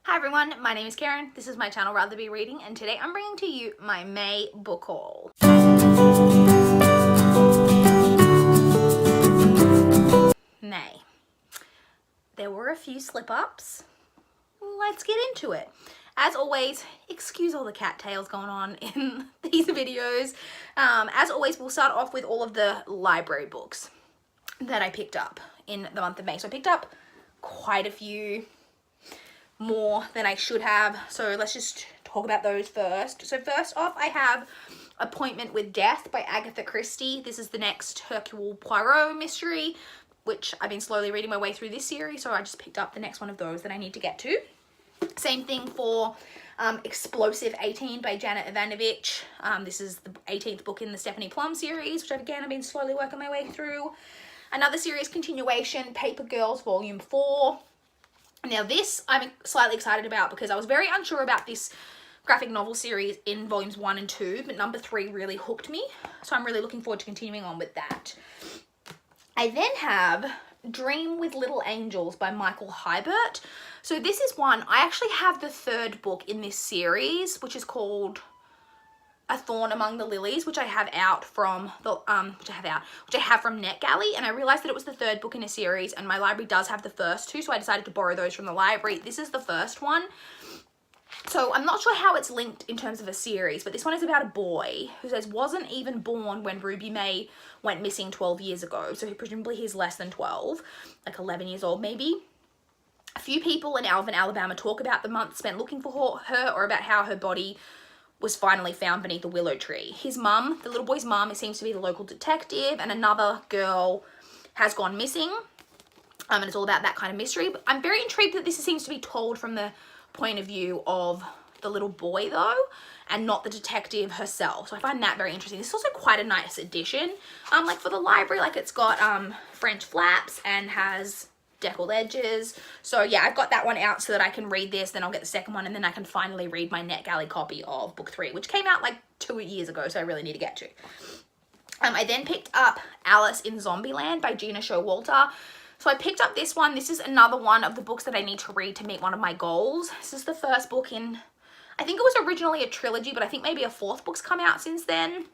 Hi everyone, my name is Karen, this is my channel RatherBeReading, and today I'm bringing to you my May book haul. May. There were a few slip-ups. Let's get into it. As always, excuse all the cattails going on in these videos. As always, we'll start off with all of the library books that I picked up in the month of May. So I picked up quite a few more than I should have, so let's just talk about those first. So first off, I have Appointment with Death by Agatha Christie. This is the next Hercule Poirot mystery, which I've been slowly reading my way through this series, so I just picked up the next one of those that I need to get to. Same thing for Explosive 18 by Janet Ivanovich. This is the 18th book in the Stephanie Plum series, which I've been slowly working my way through. Another series continuation, Paper Girls Volume 4. Now this I'm slightly excited about because I was very unsure about this graphic novel series in volumes 1 and 2, but number 3 really hooked me, so I'm really looking forward to continuing on with that. I then have Dream with Little Angels by Michael Hybert. So this is one, I actually have the third book in this series, which is called A Thorn Among the Lilies, which I have out from the which I have from NetGalley, and I realized that it was the third book in a series, and my library does have the first two, so I decided to borrow those from the library. This is the first one, so I'm not sure how it's linked in terms of a series, but this one is about a boy who says wasn't even born when Ruby May went missing 12 years ago, so presumably he's less than 12, like 11 years old maybe. A few people in Alvin, Alabama talk about the month spent looking for her, or about how her body was finally found beneath a willow tree. His mum, the little boy's mum, seems to be the local detective, and another girl has gone missing. And it's all about that kind of mystery. But I'm very intrigued that this seems to be told from the point of view of the little boy though, and not the detective herself. So I find that very interesting. This is also quite a nice addition. Like for the library, like it's got French flaps and has deckled edges. So yeah, I've got that one out so that I can read this, then I'll get the second one, and then I can finally read my NetGalley copy of book 3, which came out like 2 years ago, so I really need to get to. I then picked up Alice in Zombieland by Gina Showalter. So I picked up this one. This is another one of the books that I need to read to meet one of my goals. This is the first book in, I think it was originally a trilogy, but I think maybe a 4th book's come out since then.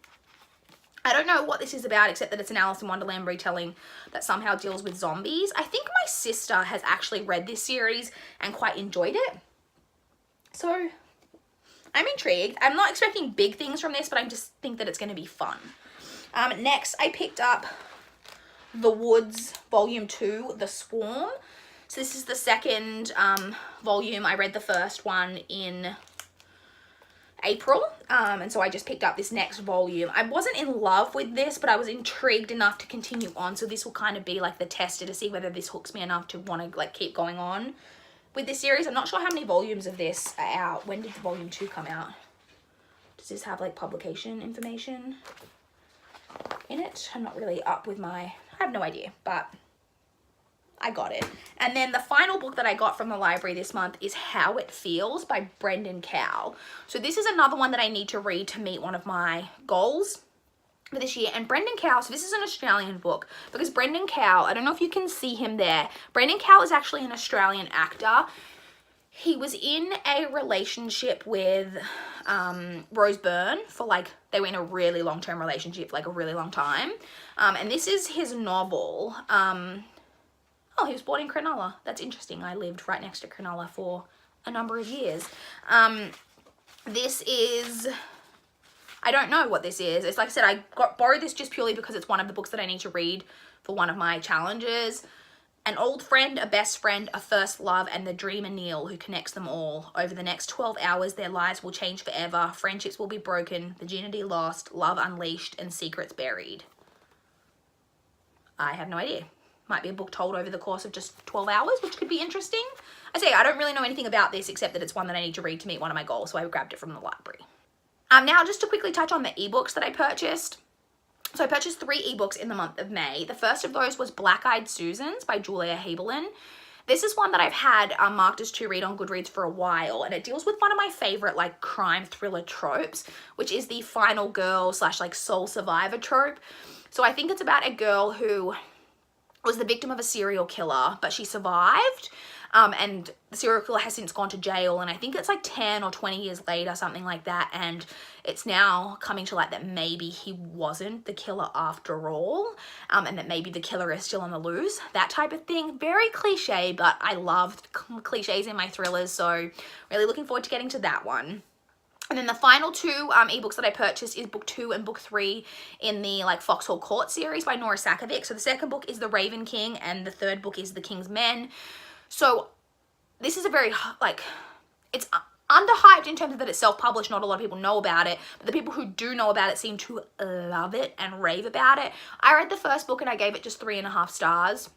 I don't know what this is about, except that it's an Alice in Wonderland retelling that somehow deals with zombies. I think my sister has actually read this series and quite enjoyed it. So I'm intrigued. I'm not expecting big things from this, but I just think that it's going to be fun. Next, I picked up The Woods Volume 2, The Swarm. So this is the second volume. I read the first one in April, and so I just picked up this next volume. I wasn't in love with this, but I was intrigued enough to continue on, so this will kind of be like the tester to see whether this hooks me enough to want to like keep going on with this series. I'm not sure how many volumes of this are out. When did volume 2 come out? Does this have like publication information in it? I'm not really up with I have no idea, but I got it. And then the final book that I got from the library this month is How It Feels by Brendan Cowell. So this is another one that I need to read to meet one of my goals for this year. And Brendan Cowell, so this is an Australian book, because Brendan Cowell, I don't know if you can see him there. Brendan Cowell is actually an Australian actor. He was in a relationship with Rose Byrne for like, they were in a really long-term relationship for like a really long time. And this is his novel. Oh, he was born in Cronulla. That's interesting. I lived right next to Cronulla for a number of years. This is, I don't know what this is. It's like I said, I borrowed this just purely because it's one of the books that I need to read for one of my challenges. An old friend, a best friend, a first love, and the dreamer Neil who connects them all. Over the next 12 hours, their lives will change forever. Friendships will be broken, virginity lost, love unleashed, and secrets buried. I have no idea. Might be a book told over the course of just 12 hours, which could be interesting. I say I don't really know anything about this except that it's one that I need to read to meet one of my goals, so I grabbed it from the library. Now just to quickly touch on the ebooks that I purchased. So I purchased 3 ebooks in the month of May. The first of those was Black Eyed Susans by Julia Heberlin. This is one that I've had marked as to read on Goodreads for a while, and it deals with one of my favorite like crime thriller tropes, which is the final girl / like sole survivor trope. So I think it's about a girl who was the victim of a serial killer, but she survived. and the serial killer has since gone to jail, and I think it's like 10 or 20 years later, something like that, and it's now coming to light that maybe he wasn't the killer after all, and that maybe the killer is still on the loose, that type of thing. Very cliche, but I love cliches in my thrillers, so really looking forward to getting to that one. And then the final two ebooks that I purchased is book 2 and book 3 in the like Foxhole Court series by Nora Sakavic. So the second book is The Raven King, and the third book is The King's Men. So this is a very, like, it's underhyped in terms of that it's self-published. Not a lot of people know about it, but the people who do know about it seem to love it and rave about it. I read the first book and I gave it just 3.5 stars.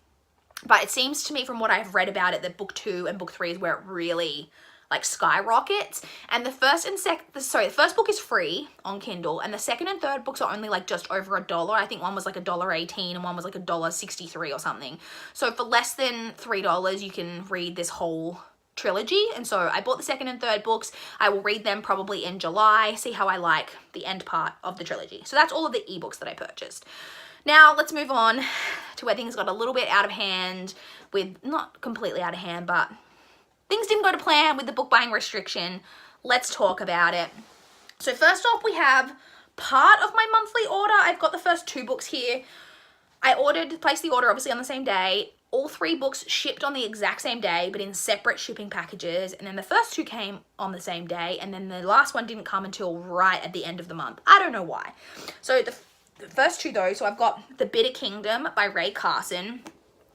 But it seems to me from what I've read about it that book 2 and book 3 is where it really like skyrockets. And the first book is free on Kindle, and the second and third books are only like just over $1. I think one was like $1.18 and one was like $1.63 or something. So for less than $3 you can read this whole trilogy. And so I bought the second and third books. I will read them probably in July, see how I like the end part of the trilogy. So that's all of the ebooks that I purchased. Now let's move on to where things got a little bit out of hand, with not completely out of hand, but things didn't go to plan with the book buying restriction. Let's talk about it. So first off, we have part of my monthly order. I've got the first 2 books here. I placed the order obviously on the same day. All 3 books shipped on the exact same day, but in separate shipping packages. And then the first 2 came on the same day, and then the last one didn't come until right at the end of the month. I don't know why. So the first 2 though, so I've got The Bitter Kingdom by Ray Carson.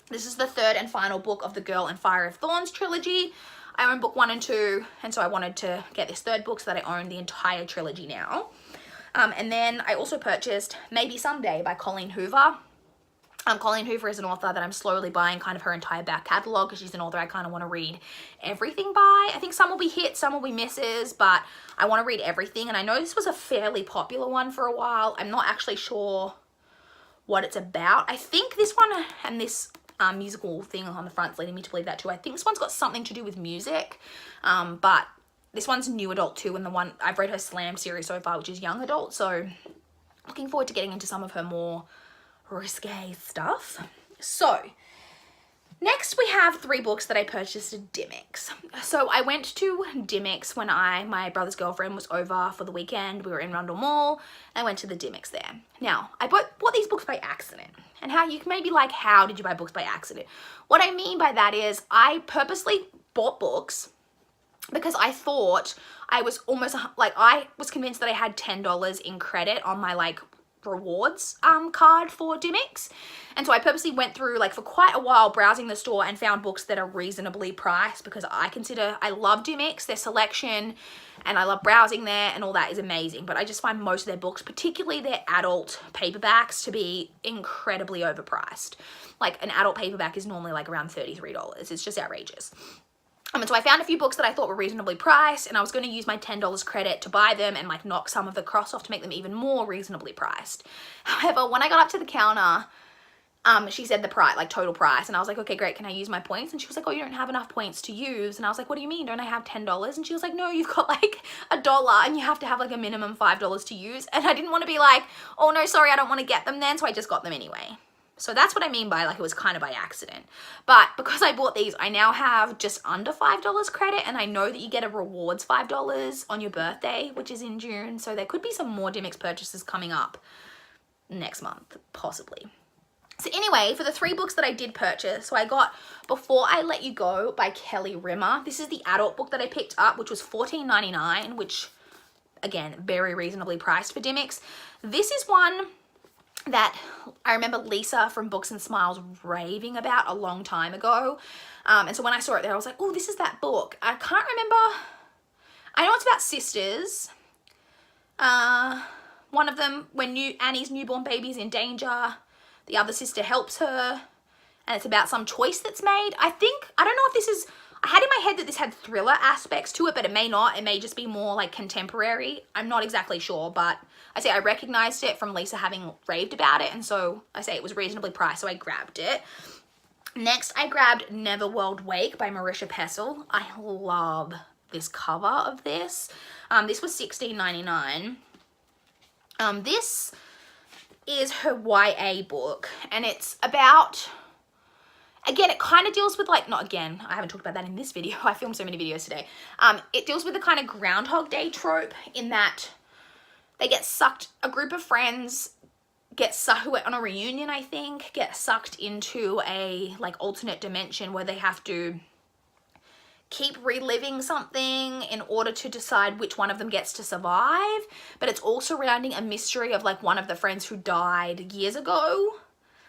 This is the third and final book of the Girl and Fire of Thorns trilogy. I own book 1 and 2, and so I wanted to get this third book so that I own the entire trilogy now. And then I also purchased Maybe Someday by Colleen Hoover. Colleen Hoover is an author that I'm slowly buying kind of her entire back catalogue, because she's an author I kind of want to read everything by. I think some will be hits, some will be misses, but I want to read everything. And I know this was a fairly popular one for a while. I'm not actually sure what it's about. I think this one and this musical thing on the front is leading me to believe that too. I think this one's got something to do with music, but this one's new adult too, and the one I've read her Slam series so far, which is young adult, so looking forward to getting into some of her more risque stuff. So next we have 3 books that I purchased at Dimmicks. So I went to Dimmicks when my brother's girlfriend was over for the weekend. We were in Rundle Mall, and I went to the Dimmicks there. Now, I bought these books by accident. And how you may be like, how did you buy books by accident? What I mean by that is I purposely bought books because I thought I was I was convinced that I had $10 in credit on my like rewards card for Dimmicks. And so I purposely went through like for quite a while browsing the store and found books that are reasonably priced, because I love Dimmicks, their selection, and I love browsing there, and all that is amazing. But I just find most of their books, particularly their adult paperbacks, to be incredibly overpriced. Like an adult paperback is normally like around $33. It's just outrageous. And so I found a few books that I thought were reasonably priced, and I was going to use my $10 credit to buy them and like knock some of the costs off to make them even more reasonably priced. However, when I got up to the counter, she said the price, like total price, and I was like, okay, great, can I use my points? And she was like, oh, you don't have enough points to use. And I was like, what do you mean? Don't I have $10? And she was like, no, you've got like $1 and you have to have like a minimum $5 to use. And I didn't want to be like, oh no, sorry, I don't want to get them then. So I just got them anyway. So that's what I mean by like it was kind of by accident. But because I bought these, I now have just under $5 credit, and I know that you get a rewards $5 on your birthday, which is in June. So there could be some more Dimmicks purchases coming up next month, possibly. So anyway, for the 3 books that I did purchase, so I got Before I Let You Go by Kelly Rimmer. This is the adult book that I picked up, which was $14.99, which again, very reasonably priced for Dimmicks. This is one that I remember Lisa from Books and Smiles raving about a long time ago. And so when I saw it there, I was like, oh, this is that book. I can't remember. I know it's about sisters. One of them, when Annie's newborn baby is in danger, the other sister helps her, and it's about some choice that's made. I don't know if this is, I had in my head that this had thriller aspects to it, but it may not. It may just be more like contemporary. I'm not exactly sure, but I recognized it from Lisa having raved about it, and so it was reasonably priced, so I grabbed it. Next, I grabbed Neverworld Wake by Marisha Pessl. I love this cover of this. This was $16.99. This is her YA book, and it's about Again, it kind of deals with like, not again, I haven't talked about that in this video. I filmed so many videos today. It deals with the kind of Groundhog Day trope in that they get sucked, a group of friends get sucked, who are on a reunion, I think, get sucked into a like alternate dimension where they have to keep reliving something in order to decide which one of them gets to survive. But it's all surrounding a mystery of like one of the friends who died years ago.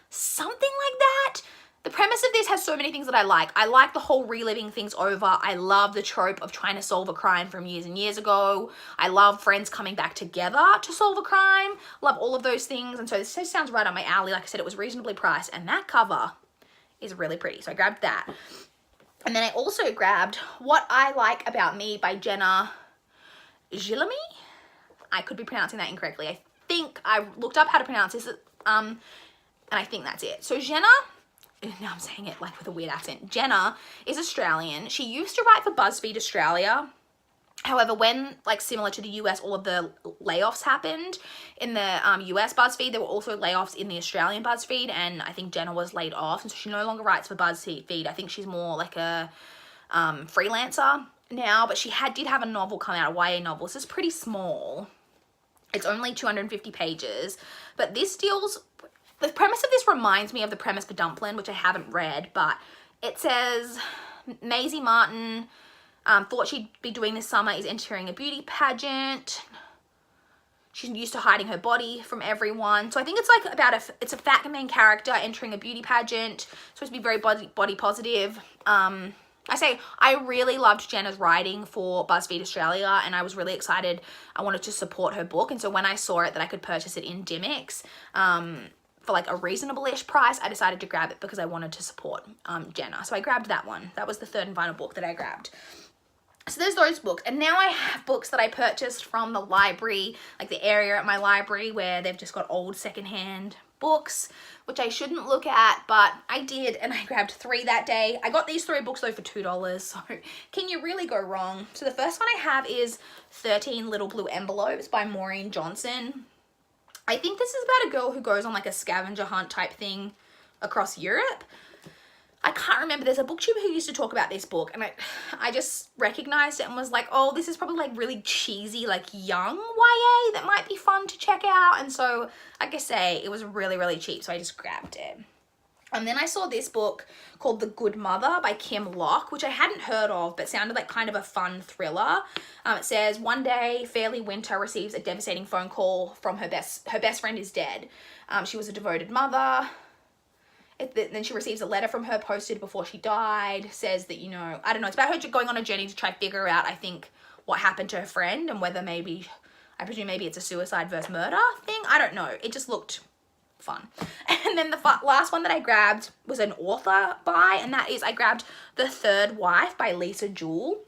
Something like that. The premise of this has so many things that I like. I like the whole reliving things over. I love the trope of trying to solve a crime from years and years ago. I love friends coming back together to solve a crime. Love all of those things. And so this just sounds right on my alley. Like I said, it was reasonably priced, and that cover is really pretty. So I grabbed that. And then I also grabbed What I Like About Me by Jenna Gillamy. I could be pronouncing that incorrectly. I think I looked up how to pronounce this, and I think that's it. So Jenna, now I'm saying it like with a weird accent. Jenna is Australian. She used to write for BuzzFeed Australia. However, when, like, similar to the US, all of the layoffs happened in the US BuzzFeed, there were also layoffs in the Australian BuzzFeed, and I think Jenna was laid off, and so she no longer writes for BuzzFeed. I think she's more like a freelancer now, but she did have a novel come out, a YA novel. This is pretty small. It's only 250 pages, but this deals... The premise of this reminds me of the premise for Dumplin', which I haven't read, but it says Maisie Martin thought she'd be doing this summer is entering a beauty pageant. She's used to hiding her body from everyone. So I think it's like about it's a fat main character entering a beauty pageant. It's supposed to be very body positive. I really loved Jenna's writing for BuzzFeed Australia, and I was really excited. I wanted to support her book, and so when I saw it that I could purchase it in Dimmicks, for like a reasonable-ish price, I decided to grab it because I wanted to support Jenna. So I grabbed that one. That was the third and final book that I grabbed. So there's those books. And now I have books that I purchased from the library, like the area at my library where they've just got old secondhand books, which I shouldn't look at, but I did, and I grabbed 3 that day. I got these 3 books though for $2, so can you really go wrong? So the first one I have is 13 Little Blue Envelopes by Maureen Johnson. I think this is about a girl who goes on like a scavenger hunt type thing across Europe. I can't remember. There's a booktuber who used to talk about this book, and I just recognized it and was like, oh, this is probably like really cheesy, like young YA that might be fun to check out. And so, like I say, it was really, really cheap, so I just grabbed it. And then I saw this book called The Good Mother by Kim Locke, which I hadn't heard of, but sounded like kind of a fun thriller. It says, one day, Fairly Winter receives a devastating phone call from her best friend is dead. She was a devoted mother. Then she receives a letter from her posted before she died. Says that, you know, I don't know, it's about her going on a journey to try to figure out, I think, what happened to her friend and whether maybe, I presume maybe it's a suicide versus murder thing. I don't know. It just looked fun. And then the last one that I grabbed was an author by, and that is, I grabbed The Third Wife by Lisa Jewell.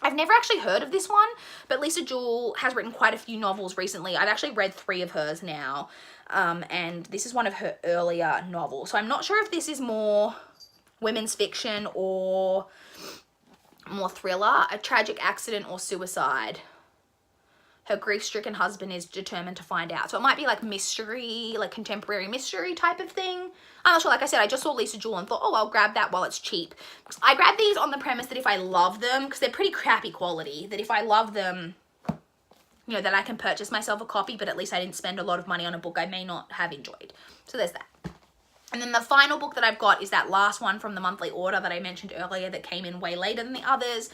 I've never actually heard of this one, but Lisa Jewell has written quite a few novels recently. I've actually read 3 of hers now, and this is one of her earlier novels. So I'm not sure if this is more women's fiction or more thriller, a tragic accident or suicide. Her grief-stricken husband is determined to find out. So it might be like mystery, like contemporary mystery type of thing. I'm not sure. Like I said, I just saw Lisa Jewell and thought, oh, I'll grab that while it's cheap. I grabbed these on the premise that if I love them, because they're pretty crappy quality, that if I love them, you know, that I can purchase myself a copy, but at least I didn't spend a lot of money on a book I may not have enjoyed. So there's that. And then the final book that I've got is that last one from the monthly order that I mentioned earlier that came in way later than the others.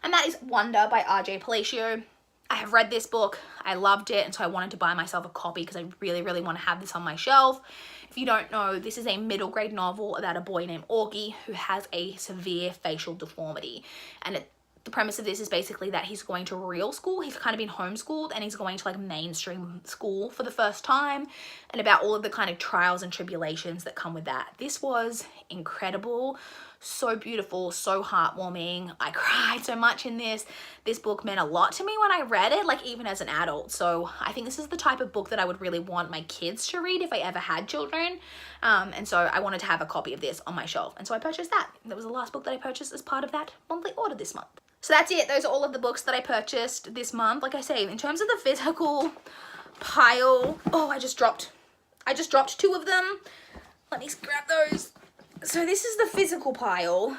And that is Wonder by R.J. Palacio. I have read this book, I loved it, and so I wanted to buy myself a copy because I really, really want to have this on my shelf. If you don't know, this is a middle grade novel about a boy named Augie who has a severe facial deformity. And the premise of this is basically that he's going to real school. He's kind of been homeschooled and he's going to like mainstream school for the first time, and about all of the kind of trials and tribulations that come with that. This was incredible. So beautiful, so heartwarming. I cried so much in this. This book meant a lot to me when I read it, like even as an adult. So I think this is the type of book that I would really want my kids to read if I ever had children. And so I wanted to have a copy of this on my shelf. And so I purchased that. That was the last book that I purchased as part of that monthly order this month. So that's it. Those are all of the books that I purchased this month. Like I say, in terms of the physical pile, oh, I just dropped 2 of them. Let me grab those. So this is the physical pile.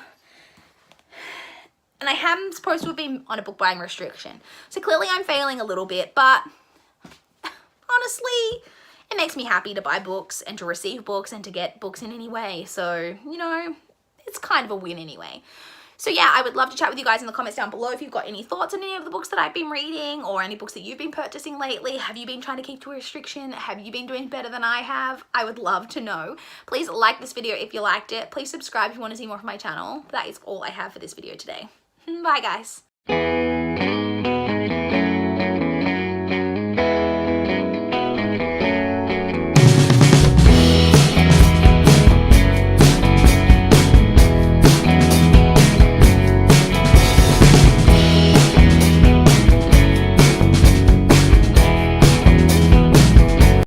And I am supposed to have been on a book buying restriction. So clearly I'm failing a little bit, but honestly, it makes me happy to buy books and to receive books and to get books in any way. So, you know, it's kind of a win anyway. So yeah, I would love to chat with you guys in the comments down below if you've got any thoughts on any of the books that I've been reading or any books that you've been purchasing lately. Have you been trying to keep to a restriction? Have you been doing better than I have? I would love to know. Please like this video if you liked it. Please subscribe if you want to see more from my channel. That is all I have for this video today. Bye guys.